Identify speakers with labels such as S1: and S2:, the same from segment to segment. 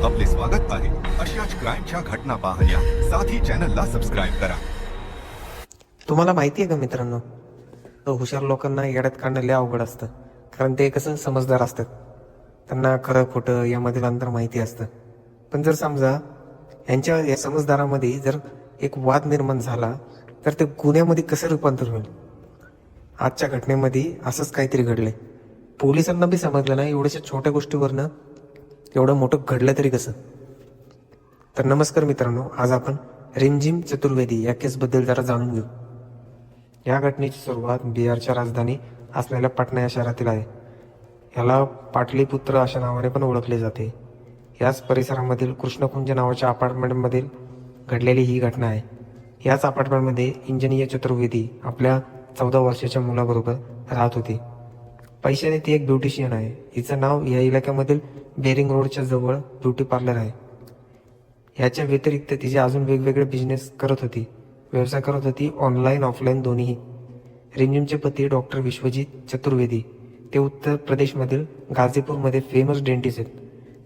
S1: आपले स्वागत आहे. अशाच क्राईमच्या घटना पाहण्या साथी चॅनलला सबस्क्राईब करा.
S2: तुम्हाला माहिती आहे का मित्रांनो, हुशार लोकांना येड्यात काढणं लय अवघड असतं. कारण ते कसं समजदार असतात, त्यांना खरं खोटं यामधील अंतर माहिती असतं. पण जर समजा यांच्या या समजदारामध्ये जर एक वाद निर्माण झाला तर ते गुन्ह्यामध्ये कसं रूपांतर होईल. आजच्या घटनेमध्ये असंच काहीतरी घडलंय. पोलिसांना बी समजलं नाही एवढ्याशा छोट्या गोष्टीवरनं एवढं मोठं घडलं तरी कसं. तर नमस्कार मित्रांनो, आज आपण रिमझिम चतुर्वेदी या केसबद्दल जरा जाणून घेऊ. या घटनेची सुरुवात बिहारच्या राजधानी असलेल्या पाटणा या शहरातील आहे. याला पाटलीपुत्र अशा नावाने पण ओळखले जाते. याच परिसरामधील कृष्णकुंज नावाच्या अपार्टमेंटमधील घडलेली ही घटना आहे. याच अपार्टमेंटमध्ये इंजिनियर चतुर्वेदी आपल्या 14 वर्षाच्या मुलाबरोबर राहत होती. पैशाने ती एक ब्युटिशियन आहे. हिचं नाव या इलाक्यामधील बेरिंग रोडच्या जवळ ब्युटी पार्लर आहे. याच्या व्यतिरिक्त तिचे अजून वेगवेगळे बिझनेस व्यवसाय करत होती, ऑनलाईन ऑफलाईन दोन्हीही. रिमझिमचे पती डॉक्टर विश्वजित चतुर्वेदी, ते उत्तर प्रदेशमधील गाझीपूरमध्ये फेमस डेंटिस्ट आहेत.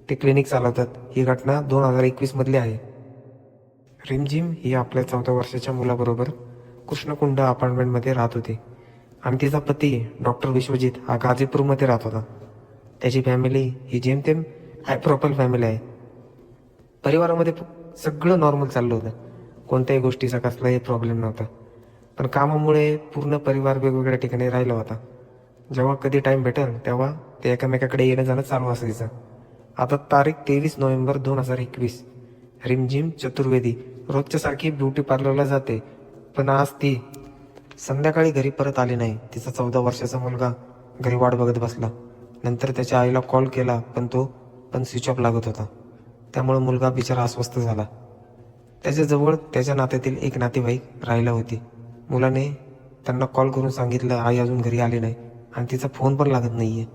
S2: ते क्लिनिक चालवतात. ही घटना 2021 मधली आहे. रिमझिम ही आपल्या 14 वर्षाच्या मुलाबरोबर कृष्णकुंड अपार्टमेंटमध्ये राहत होती आणि तिचा पती डॉक्टर विश्वजित हा गाझीपूरमध्ये राहत होता. त्याची फॅमिली ही जेमतेम हाय प्रोफाईल फॅमिली आहे. परिवारामध्ये सगळं नॉर्मल चाललं होतं, कोणत्याही गोष्टीचा कसलाही प्रॉब्लेम नव्हता. पण कामामुळे पूर्ण परिवार वेगवेगळ्या ठिकाणी राहिला होता. जेव्हा कधी टाईम भेटेल तेव्हा ते एकमेकाकडे येणं जाणं चालू असायचं. आता तारीख 23 नोव्हेंबर 2021. रिमझिम चतुर्वेदी रोजच्या सारखी ब्युटी पार्लरला जाते, पण आज ती संध्याकाळी घरी परत आली नाही. तिचा 14 वर्षाचा मुलगा घरी वाट बघत बसला. नंतर त्याच्या आईला कॉल केला, पण तो स्विच ऑफ लागत होता. त्यामुळे मुलगा बिचारा अस्वस्थ झाला. त्याच्याजवळ त्याच्या नात्यातील एक नातेवाईक राहिला होती. मुलाने त्यांना कॉल करून सांगितलं आई अजून घरी आली नाही आणि तिचा फोन पण लागत नाहीये.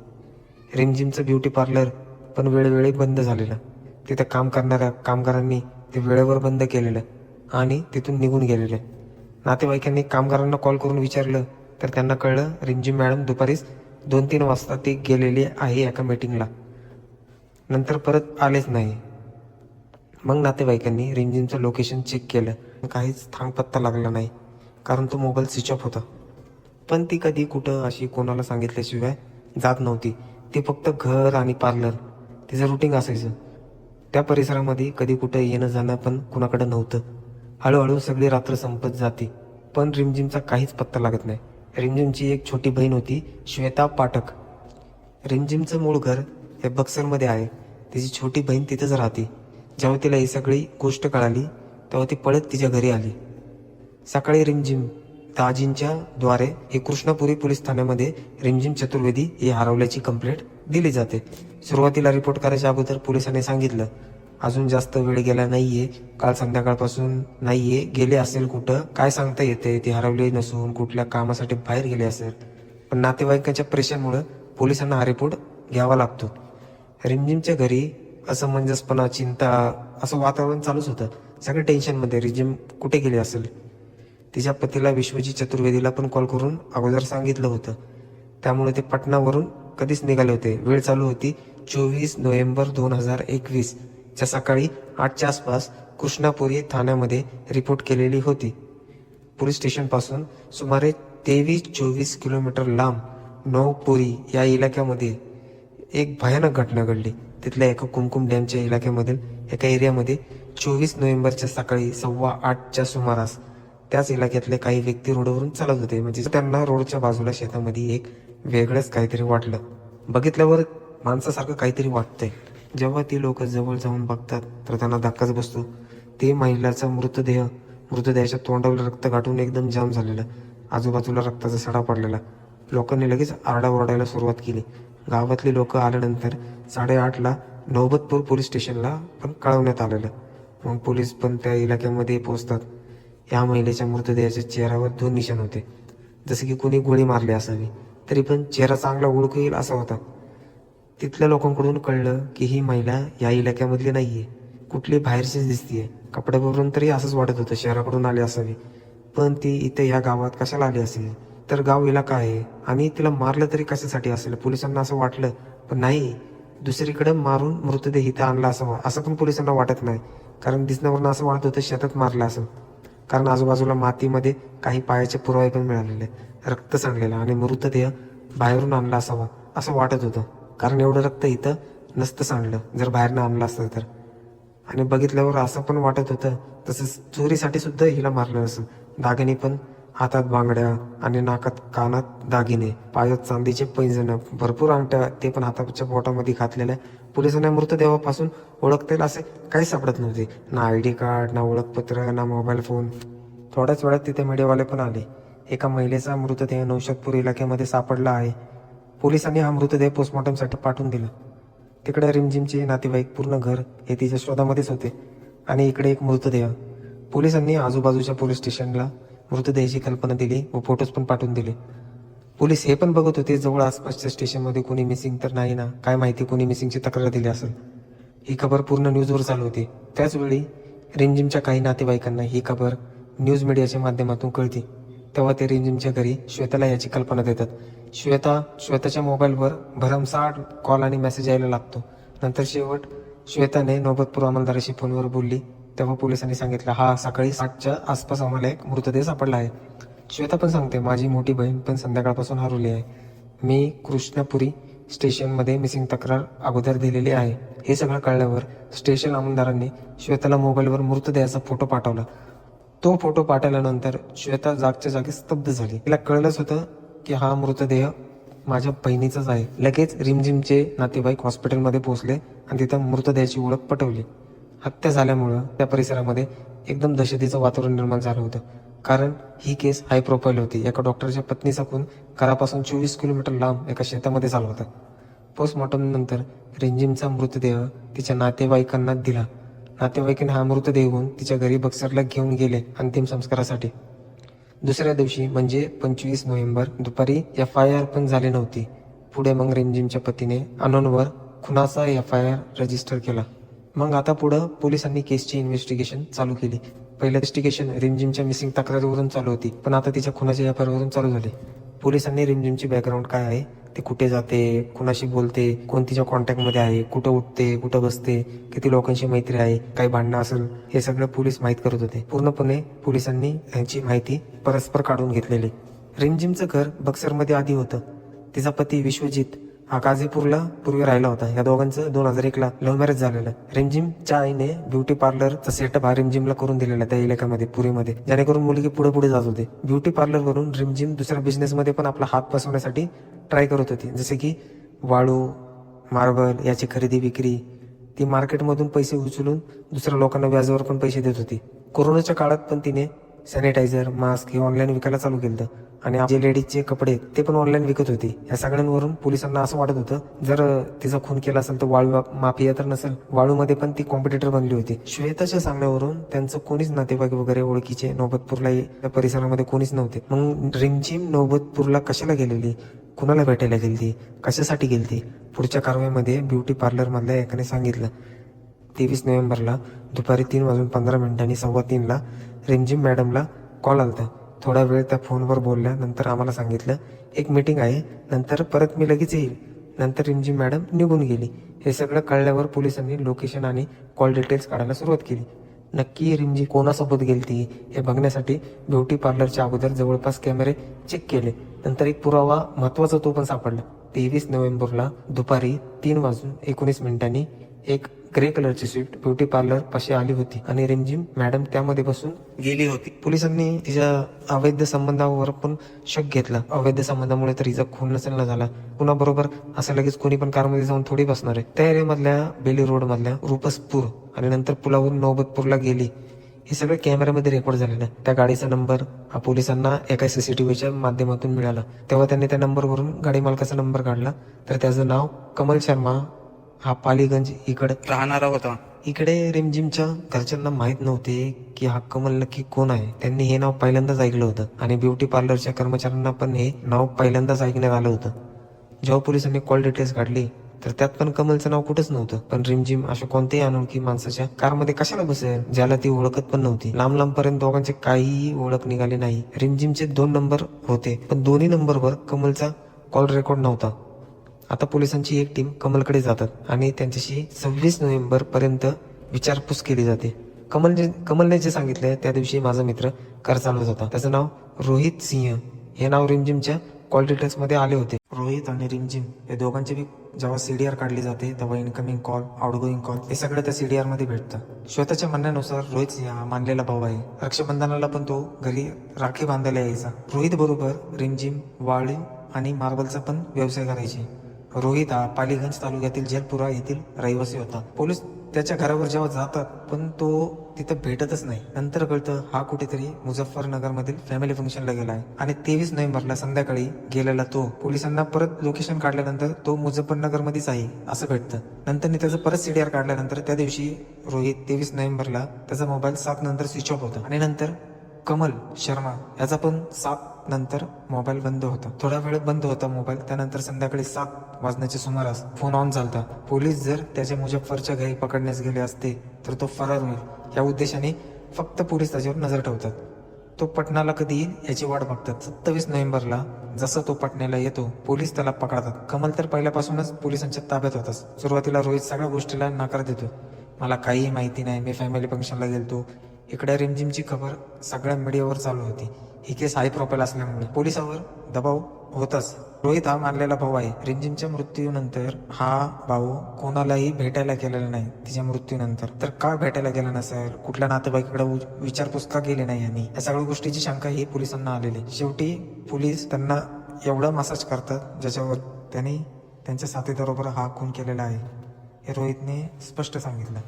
S2: रिमझिमचं ब्युटी पार्लर पण वेळोवेळी बंद झालेलं. तिथे काम करणाऱ्या कामगारांनी ते वेळेवर बंद केलेलं आणि तिथून निघून गेलेले. नातेवाईकांनी कामगारांना कॉल करून विचारलं तर त्यांना कळलं रिमझिम मॅडम दुपारीच 2-3 वाजता ती गेलेली आहे एका मीटिंगला, नंतर परत आलेच नाही. मग नातेवाईकांनी रिमझिमचं लोकेशन चेक केलं, काहीच थांगपत्ता लागला नाही, कारण तो मोबाईल स्विच ऑफ होता. पण ती कधी कुठं अशी कोणाला सांगितल्याशिवाय जात नव्हती. ती फक्त घर आणि पार्लर तिचं रुटीन असायचं. त्या परिसरामध्ये कधी कुठं येणं जाणं पण कुणाकडं नव्हतं. हळूहळू सगळी रात्र संपत जाते, पण रिमझिमचा काहीच पत्ता लागत नाही. रिमझिमची एक छोटी बहीण होती, श्वेता पाठक. रिमझिमचं मूळ घर हे बक्सरमध्ये आहे. तिची छोटी बहीण तिथंच राहते. जेव्हा तिला ही सगळी गोष्ट कळाली तेव्हा ती पळत तिच्या घरी आली. सकाळी रिमझिम दाजींच्या द्वारे हे कृष्णापुरी पोलीस ठाण्यामध्ये रिमझिम चतुर्वेदी ही हरवल्याची कंप्लेंट दिली जाते. सुरुवातीला रिपोर्ट करायच्या अगोदर पोलिसांनी सांगितलं अजून जास्त वेळ गेला नाहीये, काल संध्याकाळपासून नाहीये, गेले असेल कुठं काय सांगता येते, ती हरवली नसून कुठल्या कामासाठी बाहेर गेले असेल. पण नातेवाईकांच्या प्रेशरमुळे पोलिसांना हा रिपोर्ट घ्यावा लागतो. रिमझिमच्या घरी असमंजसपणा, चिंता असं वातावरण चालूच होतं. सगळं टेन्शनमध्ये रिमझिम कुठे गेली असेल. तिच्या पतीला विश्वजित चतुर्वेदीला पण कॉल करून अगोदर सांगितलं होतं, त्यामुळे ते पटनावरून कधीच निघाले होते. वेळ चालू होती 24 नोव्हेंबर 2021 च्या सकाळी 8च्या आसपास कृष्णापुरी ठाण्यामध्ये रिपोर्ट केलेली होती. पोलीस स्टेशनपासून सुमारे 23-24 किलोमीटर लांब नौपुरी या इलाक्यामध्ये एक भयानक घटना घडली. तिथल्या एका कुमकुम डॅमच्या इलाक्यामधील एका एरियामध्ये 24 नोव्हेंबरच्या सकाळी 7:15च्या सुमारास त्याच इलाक्यातले काही व्यक्ती रोडवरून चालत होते. म्हणजे त्यांना रोडच्या बाजूला शेतामध्ये एक वेगळंच काहीतरी वाटलं. बघितल्यावर माणसासारखं काहीतरी वाटतंय. जेव्हा ती लोक जवळ जाऊन बघतात तर त्यांना धक्काच बसतो. ते महिलाचा मृतदेहाच्या तोंडावर रक्त गाठून एकदम जाम झालेलं, आजूबाजूला रक्ताचा सडा पडलेला. लोकांनी लगेच आरडाओरडायला सुरुवात केली. गावातली लोक आल्यानंतर 8:30ला नौबतपूर पोलीस स्टेशनला पण कळवण्यात आलेलं. मग पोलीस पण त्या इलाक्यामध्ये पोहोचतात. या महिलेच्या मृतदेहाच्या चेहऱ्यावर 2 निशाण होते, जसे की कोणी गोळी मारली असावी. तरी पण चेहरा चांगला ओळखू येईल असा होता. तिथल्या लोकांकडून कळलं की ही महिला या इलाक्यामधली नाहीये, कुठली बाहेरचीच दिसतीये. कपड्यावरून तरी असंच वाटत होतं शहराकडून आली असावी. पण ती इथे या गावात कशाला आली असेल, तर गाव इलाका आहे आणि तिला मारलं तरी कशासाठी असेल. पोलिसांना असं वाटलं, पण नाही, दुसरीकडे मारून मृतदेह इथं आणला असावा असं पण पोलिसांना वाटत नाही, कारण दिसण्यावरून असं वाटत होतं शेतात मारला असेल. कारण आजूबाजूला मातीमध्ये काही पायाचे पुरावे पण मिळालेले, रक्त सांडलेलं आणि मृतदेह बाहेरून आणला असावा असं वाटत होतं. कारण एवढं रक्त इथं नसतं सांडलं जर बाहेरनं आणलं असतं तर. आणि बघितल्यावर असं पण वाटत होतं तसंच चोरीसाठी सुद्धा हिला मारलं असेल. दागिने पण, हातात बांगड्या आणि नाकात कानात दागिने, पायात चांदीचे पैंजण, भरपूर अंगठ्या, ते पण हाताच्या बोटामध्ये घातलेल्या. पोलिसांना मृतदेहापासून ओळखता येईल असे काही सापडत नव्हते. ना ID कार्ड, ना ओळखपत्र, ना मोबाईल फोन. थोड्याच वेळात तिथे मीडियावाले पण आले. एका महिलेचा मृतदेह नौशादपूर इलाक्यामध्ये सापडला आहे. पोलिसांनी हा मृतदेह पोस्टमॉर्टमसाठी पाठवून दिला. तिकडे रिमझिमचे नातेवाईक पूर्ण घर हे तिच्या शोधामध्येच होते आणि इकडे एक मृतदेह. पोलिसांनी आजूबाजूच्या पोलीस स्टेशनला मृतदेहाची कल्पना दिली व फोटोज पण पाठवून दिले. पोलीस हे पण बघत होते जवळ आसपासच्या स्टेशनमध्ये कोणी मिसिंग तर नाही ना, काय माहिती कोणी मिसिंगची तक्रार दिली असेल. ही खबर पूर्ण न्यूजवर चालू होती. त्याचवेळी रिमझिमच्या काही नातेवाईकांना ही खबर न्यूज मीडियाच्या माध्यमातून कळते. तेव्हा ते रिमझिमच्या घरी श्वेताला याची कल्पना देतात. श्वेताच्या मोबाईलवर भरमसाठ कॉल आणि मेसेज यायला लागतो. नंतर शेवट श्वेताने नौबतपूर अंमलदाराशी फोनवर बोलली. तेव्हा पोलिसांनी सांगितलं, हा सकाळी 7च्या आसपास आम्हाला एक मृतदेह सापडला आहे. श्वेता पण सांगते, माझी मोठी बहीण पण संध्याकाळपासून हरवली आहे. मी कृष्णपुरी स्टेशनमध्ये मिसिंग तक्रार अगोदर दिलेली आहे. हे सगळं कळल्यावर स्टेशन अंमलदारांनी श्वेताला मोबाईलवर मृतदेहाचा फोटो पाठवला. तो फोटो पाठवल्यानंतर श्वेता जागच्या जागी स्तब्ध झाली. तिला कळलंच होतं की हा मृतदेह माझ्या बहिणीचाच आहे. लगेच रिमझिमचे नातेवाईक हॉस्पिटलमध्ये पोहोचले आणि तिथं मृतदेहाची ओळख पटवली. हत्या झाल्यामुळं त्या परिसरामध्ये एकदम दहशतीचं वातावरण निर्माण झालं होतं. कारण ही केस हाय प्रोफाईल होती. एका डॉक्टरच्या पत्नीचा खून घरापासून 24 किलोमीटर लांब एका शेतामध्ये झाला होता. पोस्टमॉर्टम नंतर रिमझिमचा मृतदेह तिच्या नातेवाईकांना दिला. नातेवाईकांनी हा मृतदेह घेऊन तिच्या घरी बक्सरला घेऊन गेले अंतिम संस्कारासाठी. दुसऱ्या दिवशी म्हणजे 25 नोव्हेंबर दुपारी FIR पण झाली नव्हती. पुढे मग रिमझिमच्या पतीने अनोनवर खुनाचा FIR रजिस्टर केला. मग आता पुढं पोलिसांनी केसची इन्व्हेस्टिगेशन चालू केली. पहिलं इन्व्हेस्टिगेशन रिमझिमच्या मिसिंग तक्रारीवरून चालू होती, पण आता तिच्या खुनाच्या FIR वरून चालू झाली. पोलिसांनी रिमझिमची बॅकग्राऊंड काय आहे, ते कुठे जाते, कुणाशी बोलते, कोण तिच्या कॉन्टॅक्टमध्ये आहे, कुठं उठते, कुठं बसते, किती लोकांशी मैत्री आहे, काही भांडणं असेल, हे सगळं पोलीस माहीत करत होते. पूर्णपणे पोलिसांनी यांची माहिती परस्पर काढून घेतलेली. रिमझिमचं घर बक्सरमध्ये आधी होतं. तिचा पती विश्वजित हा गाझीपूरला पूर्वी राहिला होता. या दोघांचं 2001ला लव्ह मॅरेज झालेलं. रिमझिमच्या आईने ब्युटी पार्लरचा सेटअप हा रिमझिमला करून दिलेला त्या इलाक्यामध्ये, पुरीमध्ये, जेणेकरून मुलगी पुढे जात होते. ब्युटी पार्लरवरून रिमझिम दुसऱ्या बिझनेसमध्ये पण आपला हात बसवण्यासाठी ट्राय करत होती, जसे की वाळू, मार्बल याची खरेदी विक्री. ती मार्केटमधून पैसे उचलून दुसऱ्या लोकांना व्याजावर पण पैसे देत होती. कोरोनाच्या काळात पण तिने सॅनिटायझर, मास्क हे ऑनलाईन विकायला चालू केलं आणि जे लेडीजचे कपडे ते पण ऑनलाईन विकत होती. या सगळ्यांवरून पोलिसांना असं वाटत होतं जर तिचा खून केला असेल तर वाळू माफिया तर नसेल. वाळूमध्ये पण ती कॉम्पिटिटर बनली होती. श्वेताच्या सांगण्यावरून त्यांचं कोणीच नातेवाईक वगैरे ओळखीचे नौबतपूरला या परिसरामध्ये कोणीच नव्हते. मग रिमझिम नौबतपूरला कशाला गेलेली, कुणाला भेटायला गेली, कशासाठी गेली, पुढच्या कारवाईमध्ये ब्युटी पार्लर मधल्या एकाने सांगितलं. 23 नोव्हेंबरला दुपारी 3:15 3:15 रिमझिम मॅडमला कॉल आलता. थोडा वेळ त्या फोनवर बोलल्या. नंतर आम्हाला सांगितलं एक मीटिंग आहे, नंतर परत मी लगेच येईल. नंतर रिमझिम मॅडम निघून गेली. हे सगळं कळल्यावर पोलिसांनी लोकेशन आणि कॉल डिटेल्स काढायला सुरुवात केली. नक्की रिमझिम कोणासोबत गेलती हे बघण्यासाठी ब्युटी पार्लरच्या अगोदर जवळपास कॅमेरे चेक केले. नंतर एक पुरावा महत्वाचा तो पण सापडला. 23 नोव्हेंबरला दुपारी 3:19 एक ग्रे कलरची स्विफ्ट ब्युटी पार्लर पाशी आली होती आणि रिमझिम मॅडम त्यामध्ये बसून गेली होती. पोलिसांनी तिच्या अवैध संबंधावर पण शक घेतला. अवैध संबंधामुळे तर हिचा खून नसेल ना झाला. कुणाबरोबर असं लगेच कोणी पण कारमध्ये जाऊन थोडी बसणार आहे. त्या एरियामधल्या बेली रोड मधल्या रुपसपूर आणि नंतर पुलावरून नौबतपूरला गेली. हे सगळं कॅमेऱ्यामध्ये रेकॉर्ड झालेलं. त्या गाडीचा नंबर हा पोलिसांना एका CCTVच्या माध्यमातून मिळाला. तेव्हा त्यांनी त्या नंबरवरून गाडी मालकाचा नंबर काढला. तर त्याचं नाव कमल शर्मा, हा पालीगंज इकडे राहणारा होता. इकडे रिमझिमच्या घरच्यांना माहित नव्हते की हा कमल नक्की कोण आहे. त्यांनी हे नाव पहिल्यांदाच ऐकलं होतं आणि ब्युटी पार्लरच्या कर्मचाऱ्यांना पण हे नाव पहिल्यांदाच ऐकण्यात आलं होतं. जेव्हा पोलिसांनी कॉल डिटेल्स काढली तर त्यात पण कमलचं नाव कुठंच नव्हतं. पण रिमझिम अशा कोणत्याही अनोळखी माणसाच्या कारमध्ये कशाला बसेल ज्याला ती ओळखत पण नव्हती. लांब पर्यंत दोघांची काहीही ओळख निघाली नाही. रिमझिमचे 2 नंबर होते, पण दोन्ही नंबरवर कमलचा कॉल रेकॉर्ड नव्हता. आता पोलिसांची एक टीम कमलकडे जातात आणि त्यांच्याशी 26 नोव्हेंबर पर्यंत विचारपूस केली जाते. कमलने जे सांगितले त्या दिवशी माझा मित्र कार चालवत होता. त्याचं नाव रोहित सिंह. हे नाव रिमझिमच्या कॉल डिटेल्स मध्ये आले होते. रोहित आणि रिमझिम हे दोघांचे बी जेव्हा सीडीआर काढली जाते तेव्हा इनकमिंग कॉल, आउटगोईंग कॉल हे सगळं त्या सीडीआर मध्ये भेटतं. स्वतःच्या म्हणण्यानुसार रोहित सिंह हा मानलेला भाऊ आहे. रक्षाबंधनाला पण तो घरी राखी बांधायला यायचा. रोहित बरोबर रिमझिम वाळू आणि मार्बलचा पण व्यवसाय करायचे. रोहित हा पालीगंज तालुक्यातील जलपुरा येथील रहिवासी होता. पोलीस त्याच्या घरावर जेव्हा जातात पण तो तिथं भेटतच नाही. नंतर कळतं हा कुठेतरी मुझफ्फरनगर मधील फॅमिली फंक्शनला गेला आहे आणि 23 नोव्हेंबरला संध्याकाळी गेलेला तो पोलिसांना परत लोकेशन काढल्यानंतर तो मुझफ्फरनगर मध्येच आहे असं भेटतं. नंतर त्याचं परत सीडीआर काढल्यानंतर त्या दिवशी रोहित 23 नोव्हेंबरला त्याचा मोबाईल 7 नंतर स्विच ऑफ होता आणि नंतर कमल शर्मा याचा पण 7 नंतर मोबाईल बंद होता. थोडा वेळ बंद होता मोबाईल. त्यानंतर संध्याकाळी 7 वाजण्याच्या सुमारास फोन ऑन झालता. पोलीस जर त्याच्या मुझफ्फरच्या घरी पकडण्यास गेले असते तर तो फरार होईल या उद्देशाने फक्त पोलीस त्याच्यावर नजर ठेवतात. तो पटनाला कधी येईल याची वाट बघतात. 27 नोव्हेंबरला जसा तो पटण्याला येतो पोलीस त्याला पकडतात. कमल तर पहिल्यापासूनच पोलिसांच्या ताब्यात होताच. सुरुवातीला रोहित सगळ्या गोष्टीला नकार देतो. मला काही माहिती नाही, मी फॅमिली फंक्शनला गेलतो. इकडे रिमझिमची खबर सगळ्या मीडियावर चालू होती. ही केस हाय प्रोफाईल असल्यामुळे पोलिसावर दबाव होताच. रोहित हा मानलेला भाऊ आहे. रिमझिमच्या मृत्यूनंतर हा भाऊ कोणालाही भेटायला गेलेला नाही. तिच्या मृत्यूनंतर तर का भेटायला गेला नसेल, कुठल्या नातेवाईकाकडे विचारपूस का केली नाही आणि या सगळ्या गोष्टीची शंका ही पोलिसांना आलेली. शेवटी पोलीस त्यांना एवढा मसाज करतात ज्याच्यावर त्यांनी त्यांच्या साथीदाराबरोबर हा खून केलेला आहे हे रोहितने स्पष्ट सांगितलं.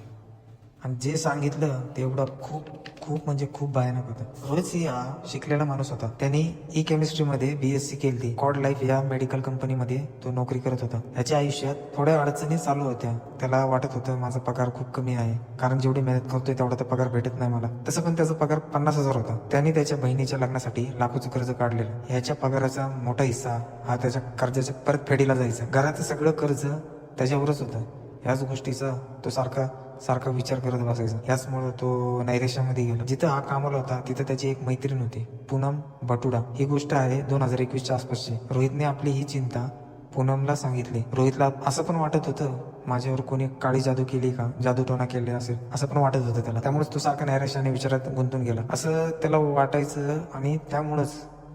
S2: आणि जे सांगितलं ते एवढं खूप म्हणजे खूप भयानक होतं. रोहित सिंह हा शिकलेला माणूस होता. त्यांनी ई केमिस्ट्रीमध्ये BSc केली. कॉड लाईफ या मेडिकल कंपनीमध्ये तो नोकरी करत होता. त्याच्या आयुष्यात थोड्या अडचणी चालू होत्या. त्याला वाटत होतं माझा पगार खूप कमी आहे, कारण जेवढी मेहनत करतोय तेवढा तर पगार भेटत नाही मला. तसं पण त्याचा पगार 50,000 होता. त्याने त्याच्या बहिणीच्या लग्नासाठी लाखोचं कर्ज काढलेलं. ह्याच्या पगाराचा मोठा हिस्सा हा त्याच्या कर्जाच्या परतफेडीला जायचा. घराचं सगळं कर्ज त्याच्यावरच होतं. ह्याच गोष्टीचा तो सारखा विचार करत बसायचा. याचमुळे तो नैरेशामध्ये गेला. जिथं हा कामाला होता तिथं त्याची एक मैत्रीण होती, पूनम बटुडा. ही गोष्ट आहे 2021च्या आसपासची. रोहितने आपली ही चिंता पूनमला सांगितली. रोहितला असं पण वाटत होतं माझ्यावर कोणी काळी जादू केली का, जादूटोणा केले असेल असं पण वाटत होतं त्याला. त्यामुळेच तो सारखा नैराश्याने विचारात गुंतून गेला असं त्याला वाटायचं. आणि त्यामुळेच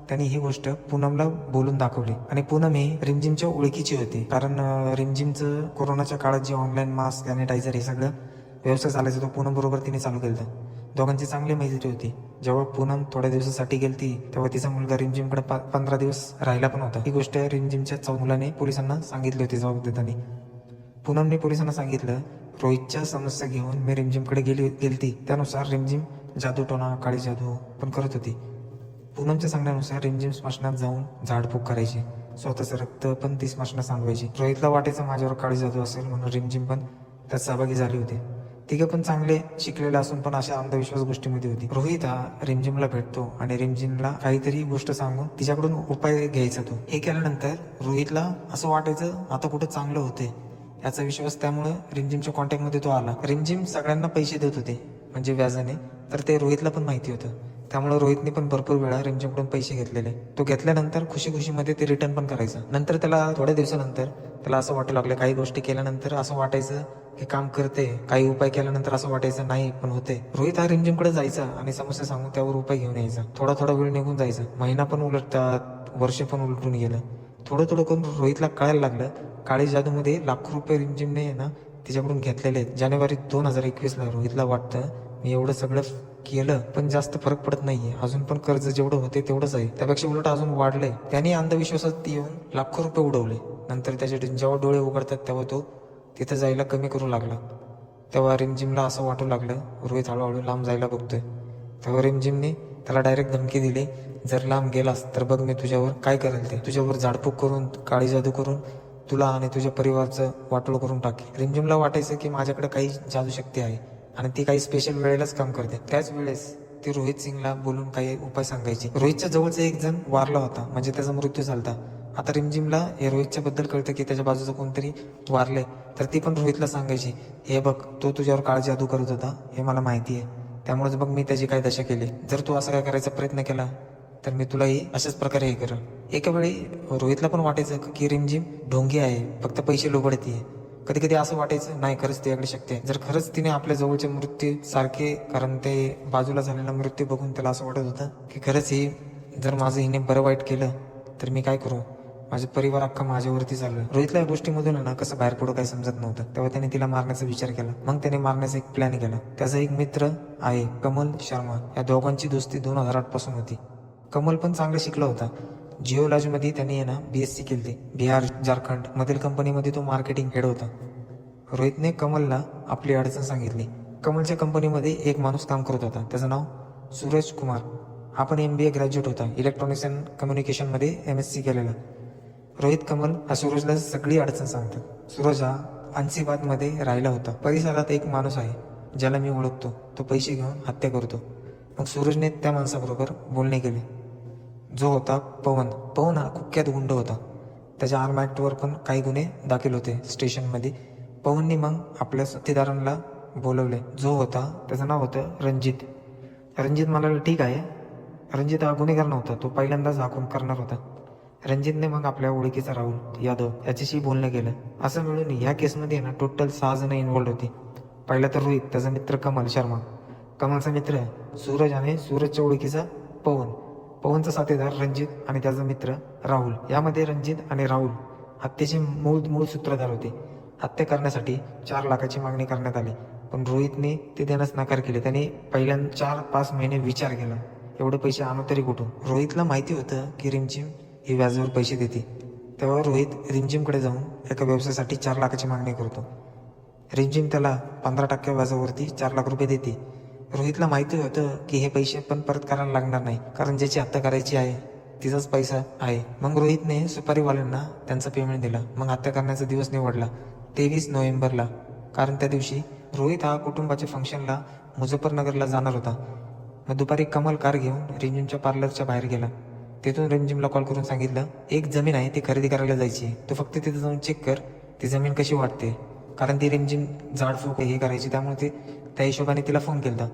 S2: त्यांनी ही गोष्ट पूनमला बोलून दाखवली. आणि पूनम ही रिमझिमच्या ओळखीची होती, कारण रिमझिमचं कोरोनाच्या काळात जे ऑनलाईन मास्क, सॅनिटायझर हे सगळं व्यवसाय चालायचा तो पूनम बरोबर तिने चालू केलं. दोघांची चांगली मैत्री होती. जेव्हा पूनम थोड्या दिवसासाठी गेलती तेव्हा तिचा मुलगा रिमझिमकडे 15 दिवस राहिला पण होता. ही गोष्ट रिमझिमच्या मुलाने पोलिसांना सांगितली होती. जबाब देताना पूनमने पोलिसांना सांगितलं, रोहितच्या समस्या घेऊन मी रिमझिमकडे गेलती. त्यानुसार रिमझिम जादूटोणा, काळी जादू पण करत होती. पूनमच्या सांगण्यानुसार रिमझिम स्मशानात जाऊन झाडफूक करायची. स्वतःचं रक्त पण ती स्मशानात सांडवायची. रोहितला वाटायचं माझ्यावर काळी जादू असेल म्हणून रिमझिम पण त्यात सहभागी झाली होती. तिघे पण चांगले शिकलेले असून पण अशा अंधविश्वास गोष्टीमध्ये होती. रोहित हा रिमझिमला भेटतो आणि रिमझिमला काहीतरी गोष्ट सांगून तिच्याकडून उपाय घ्यायचा. तो हे केल्यानंतर रोहितला असं वाटायचं आता कुठं चांगलं होते याचा विश्वास. त्यामुळे रिमझिमच्या कॉन्टॅक्टमध्ये तो आला. रिमझिम सगळ्यांना पैसे देत होते म्हणजे व्याजाने, तर ते रोहितला पण माहिती होतं. त्यामुळे रोहितने पण भरपूर वेळा रिमझिमकडून पैसे घेतलेले. तो घेतल्यानंतर खुशीमध्ये ते रिटर्न पण करायचा. नंतर त्याला थोड्या दिवसानंतर त्याला असं वाटू लागलं, काही गोष्टी केल्यानंतर असं वाटायचं हे काम करते, काही उपाय केल्यानंतर असं वाटायचं नाही पण होते. रोहित हा रिमझिमकडे जायचा आणि समस्या सांगून त्यावर उपाय घेऊन यायचा. थोडा वेळ निघून जायचा. महिना पण उलटतात, वर्ष पण उलटून गेलं. थोडं करून रोहितला कळायला लागलं काळी जादूमध्ये लाखो रुपये रिमझिमने ना तिच्याकडून घेतलेले आहेत. जानेवारी 2021ला रोहितला वाटतं मी एवढं सगळं केलं पण जास्त फरक पडत नाहीये, अजून पण कर्ज जेवढं होते तेवढंच आहे, त्यापेक्षा उलट अजून वाढलंय. त्याने अंधविश्वासात येऊन लाखो रुपये उडवले. नंतर त्याचे जेव्हा डोळे उघडतात तेव्हा तो तिथं जायला कमी करू लागला. तेव्हा रिमझिमला असं वाटू लागलं रोहित हळूहळू लांब जायला बघतोय. तेव्हा रिमझिमने त्याला डायरेक्ट धमकी दिली, जर लांब गेलास तर बघ मी तुझ्यावर काय करेल ते. तुझ्यावर झाडपूक करून, काळी जादू करून तुला आणि तुझ्या परिवाराचं वाटोळ करून टाके. रिमझिमला वाटायचं की माझ्याकडे काही जादू शक्ती आहे आणि ती काही स्पेशल वेळेलाच काम करते. त्याच वेळेस ती रोहित सिंगला बोलून काही उपाय सांगायची. रोहितच्या जवळचा एक जण वारला होता म्हणजे त्याचा मृत्यू झाला. आता रिमझिमला हे रोहितच्या बद्दल कळतं की त्याच्या बाजूचं कोणतरी वारले, तर ती पण रोहितला सांगायची, हे बघ तो तुझ्यावर काळ जादू करत होता हे मला माहिती आहे, त्यामुळेच बघ मी त्याची काय दशा केली. जर तू असं काय करायचा प्रयत्न केला तर मी तुलाही अशाच प्रकारे हे करेन. एका वेळी रोहितला पण वाटायचं की रिमझिम ढोंगी आहे, फक्त पैसे लोबडतीये. कधी कधी असं वाटायचं नाही, खरंच तिच्याकडे शक्ती आहे. जर खरंच तिने आपल्या जवळचे मृत्यू सारखे, कारण ते बाजूला झालेला मृत्यू बघून त्याला असं वाटत होतं की खरंच ही, जर माझं हिने बरं वाईट केलं तर मी काय करू, माझे परिवार अख्खा माझ्यावरती चाललं. रोहितला या गोष्टीमधून ना कसं बाहेर पडू काही समजत नव्हतं. तेव्हा त्याने तिला मारण्याचा विचार केला. मग त्याने मारण्याचा एक प्लॅन केला. त्याचा एक मित्र आहे कमल शर्मा, या दोघांची दोस्ती 2008 पासून होती. कमल पण चांगलं शिकला होता. जिओलॉजीमध्ये त्यांनी BSc केली. बिहार झारखंड मधील कंपनीमध्ये तो मार्केटिंग हेड होता. रोहितने कमलला आपली अडचण सांगितली. कमलच्या कंपनीमध्ये एक माणूस काम करत होता, त्याचं नाव सूरज कुमार. हा पण MBA ग्रॅज्युएट होता, इलेक्ट्रॉनिक्स अँड कम्युनिकेशनमध्ये MSc केलेला. रोहित कमल हा सूरजला सगळी अडचण सांगतात. सूरज हा अन्सीबादमध्ये राहिला होता. परिसरात एक माणूस आहे ज्याला मी ओळखतो, तो पैसे घेऊन हत्या करतो. मग सूरजने त्या माणसाबरोबर बोलणे केले, जो होता पवन. पवन हा कुख्यात गुंड होता. त्याच्या आर्म ॲक्टवर पण काही गुन्हे दाखल होते स्टेशनमध्ये. पवनने मग आपल्या साथीदारांना बोलवले, जो होता त्याचं नाव होतं रणजित. रणजित म्हणाला ठीक आहे. रणजित हा गुन्हेगार नव्हता, तो पहिल्यांदाच हाकून करणार होता. रणजितने मग आपल्या ओळखीचा राहुल यादव याच्याशी बोलणं केलं. असं मिळून ह्या केसमध्ये टोटल 6 जण इन्व्हॉल्ड होती. पहिला तर रोहित, त्याचा मित्र कमल शर्मा, कमलचा मित्र सूरज आणि सूरजच्या ओळखीचा पवन, पवनचा साथीदार रणजित आणि त्याचा मित्र राहुल. यामध्ये रणजित आणि राहुल हत्येचे मूळ सूत्रधार होते. हत्या करण्यासाठी 4 लाखाची मागणी करण्यात आली, पण रोहितने ते देण्यास नकार केले. त्याने पहिल्यांदा 4-5 महिने विचार केला, एवढे पैसे आणू तरी कुठून. रोहितला माहिती होतं की रिमझिम ही व्याजावर पैसे देते. तेव्हा रोहित रिमझिमकडे जाऊन एका व्यवसायासाठी 4 लाखाची मागणी करतो. रिमझिम त्याला 15% व्याजावरती 4 लाख रुपये देते. रोहितला माहिती होतं की हे पैसे पण परत करायला लागणार नाही, कारण ज्याची हत्या करायची आहे तिचाच पैसा आहे. मग रोहितने सुपारीवाल्यांना त्यांचं पेमेंट दिला. मग हत्या करण्याचा दिवस निवडला 23 नोव्हेंबरला, कारण त्या दिवशी रोहित हा कुटुंबाच्या फंक्शनला मुझफ्फरनगरला जाणार होता. मग दुपारी कमल कार घेऊन रिमझिमच्या पार्लरच्या बाहेर गेला. तिथून रिमझिमला कॉल करून सांगितलं, एक जमीन आहे ती खरेदी करायला जायची, तू फक्त तिथे जाऊन चेक कर ती जमीन कशी वाटते. कारण ती रिमझिम झाडफूक हे करायची, त्यामुळे त्या हिशोबाने तिला फोन केला.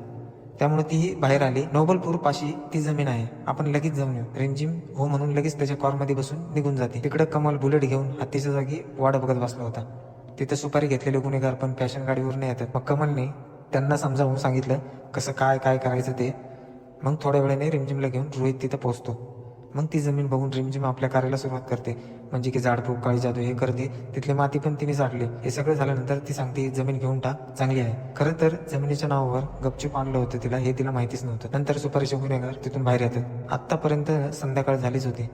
S2: त्यामुळे ती बाहेर आली. नोबलपूर पाशी ती जमीन आहे, आपण लगेच जाऊन येऊ. रिमझिम हो म्हणून लगेच त्याच्या कारमध्ये बसून निघून जाते. तिकडे कमल बुलेट घेऊन हत्तीच्या जागी वाट बघत बसला होता. तिथं सुपारी घेतलेले गुन्हेगार पण पॅशन गाडीवर नाही येतात. मग कमलने त्यांना समजावून सांगितलं कसं काय करायचं ते. मग थोड्या वेळाने रिमझिमला घेऊन रोहित तिथं पोहोचतो. मग ती जमीन बघून रिमझिम आपल्या कार्याला सुरुवात करते, म्हणजे की झाडफूक काळी जादू हे करते. तिथली माती पण तिने झाडली. हे सगळं झाल्यानंतर ती सांगते जमीन घेऊन टाक, चांगली आहे. खरं तर जमिनीच्या नावावर गपचूप आणलं होतं तिला, हे तिला माहितीच नव्हतं. नंतर सुपारीचे गुन्हेगार तिथून बाहेर येतात. आत्तापर्यंत संध्याकाळ झालीच होती.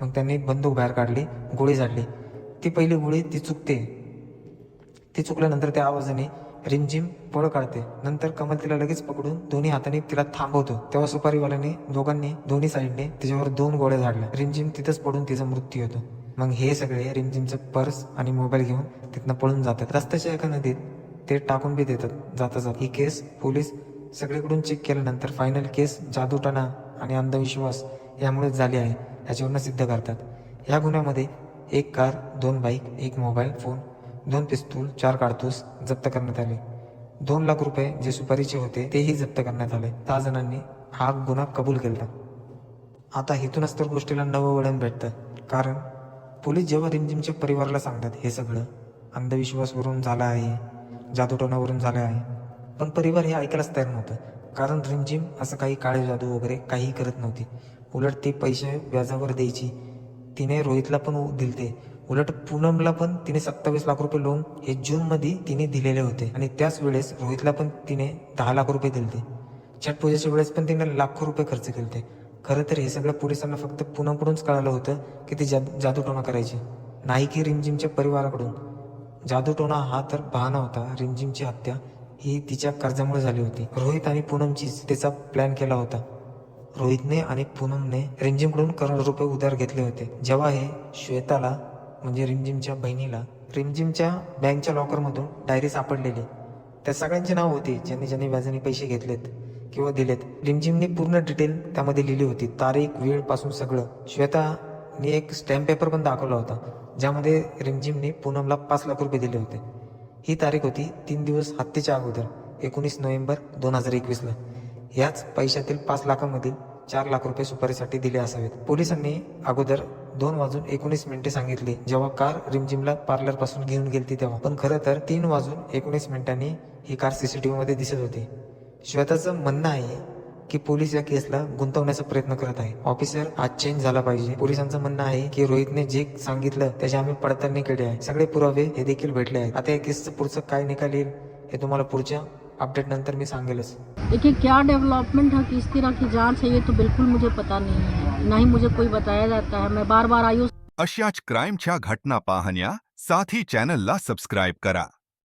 S2: मग त्यांनी बंदूक बाहेर काढली, गोळी झाडली. ती पहिली गोळी ती चुकते. ती चुकल्यानंतर त्या आवाजाने रिमझिम पळ काढते. नंतर कमल तिला लगेच पकडून दोन्ही हाताने तिला थांबवतो. तेव्हा सुपारीवाल्याने दोन्ही साईडने तिच्यावर 2 गोळ्या झाडल्या. रिमझिम तिथंच पडून तिचा मृत्यू होतो. मग हे सगळे रिमझिमचं पर्स आणि मोबाईल घेऊन तिथनं पळून जातात. रस्त्याच्या एका नदीत ते टाकून बी देतात जाता. ही केस पोलीस सगळीकडून चेक केल्यानंतर फायनल केस जादूटोणा आणि अंधविश्वास यामुळेच झाली आहे याच्यावरनं सिद्ध करतात. या गुन्ह्यामध्ये 1 कार, 2 बाईक, 1 मोबाईल फोन, 2 पिस्तूल, 4 काडतूस जप्त करण्यात आले. 2 लाख रुपये जे सुपारीचे होते तेही जप्त करण्यात आले. 6 जणांनी हा गुन्हा कबूल केला. आता इथूनच तर गोष्टीला नवं वळण भेटतं, कारण पोलीस जेव्हा रिमझिमच्या परिवाराला सांगतात हे सगळं अंधविश्वासवरून झालं आहे, जादूटोणावरून झालं आहे, पण परिवार हे ऐकायलाच तयार नव्हतं. कारण रिमझिम असं काही काळे जादू वगैरे काहीही करत नव्हती. उलट ती पैसे व्याजावर द्यायची. तिने रोहितला पण दिलते. उलट पूनमला पण तिने 27 लाख रुपये लोन हे जूनमध्ये तिने दिलेले होते. आणि त्याच वेळेस रोहितला पण तिने 10 लाख रुपये दिलते. छट पूजेच्या वेळेस पण तिने लाखो रुपये खर्च केलते. खरं तर हे सगळं पोलिसांना फक्त पूनमकडूनच कळालं होतं की ती जादूटोणा करायची, नाही की रिमझिमच्या परिवाराकडून. जादूटोणा हा तर बहाणा होता. रिमझिमची हत्या ही तिच्या कर्जामुळे झाली होती. रोहित आणि पूनमचीच त्याचा प्लॅन केला होता. रोहितने आणि पूनमने रिमझिमकडून करोड रुपये उधार घेतले होते. जेव्हा हे श्वेताला म्हणजे रिमझिमच्या बहिणीला रिमझिमच्या बँकच्या लॉकरमधून डायरी सापडलेली, त्या सगळ्यांची नाव होती ज्यांनी व्याजाने पैसे घेतलेत किंवा दिलेत. रिमझिमने पूर्ण डिटेल त्यामध्ये लिहिली होती, तारीख वेळ पासून सगळं. श्वेताने एक स्टॅम्प पेपर पण दाखवला होता ज्यामध्ये रिमझिमने पूनमला 5 लाख रुपये दिले होते. ही तारीख होती 3 दिवस हत्येच्या अगोदर, 19 नोव्हेंबर 2021ला. याच पैशातील 5 लाखामधील 4 लाख रुपये सुपारीसाठी दिले असावेत. पोलिसांनी अगोदर 2:19 सांगितले जेव्हा कार रिमझिमला पार्लर पासून घेऊन गेलती तेव्हा, पण खरं तर 3:19 ही कार सीसीटीव्ही मध्ये दिसत होती. श्वेताचं म्हणणं आहे की पोलीस या केसला गुंतवण्याचा प्रयत्न करत आहे. ऑफिसर आज चेंज झाला पाहिजे. पोलिसांचं म्हणणं आहे की रोहितने जे सांगितलं त्याची आम्ही पडताळणी केली आहे. सगळे पुरावे हे देखील भेटले आहेत. आता या केसचं पुढचं काय निकाल येईल हे तुम्हाला पुढच्या अपडेट नंतर मी सांगेलच.
S3: देखिए क्या डेवलपमेंट है, किस तरह की जांच है, ये तो बिल्कुल मुझे पता नहीं है, ना ही मुझे कोई बताया जाता है. मैं बार बार आयुष
S1: अशाच क्राईमच्या घटना पाहण्या साथी चॅनलला सबस्क्राईब करा.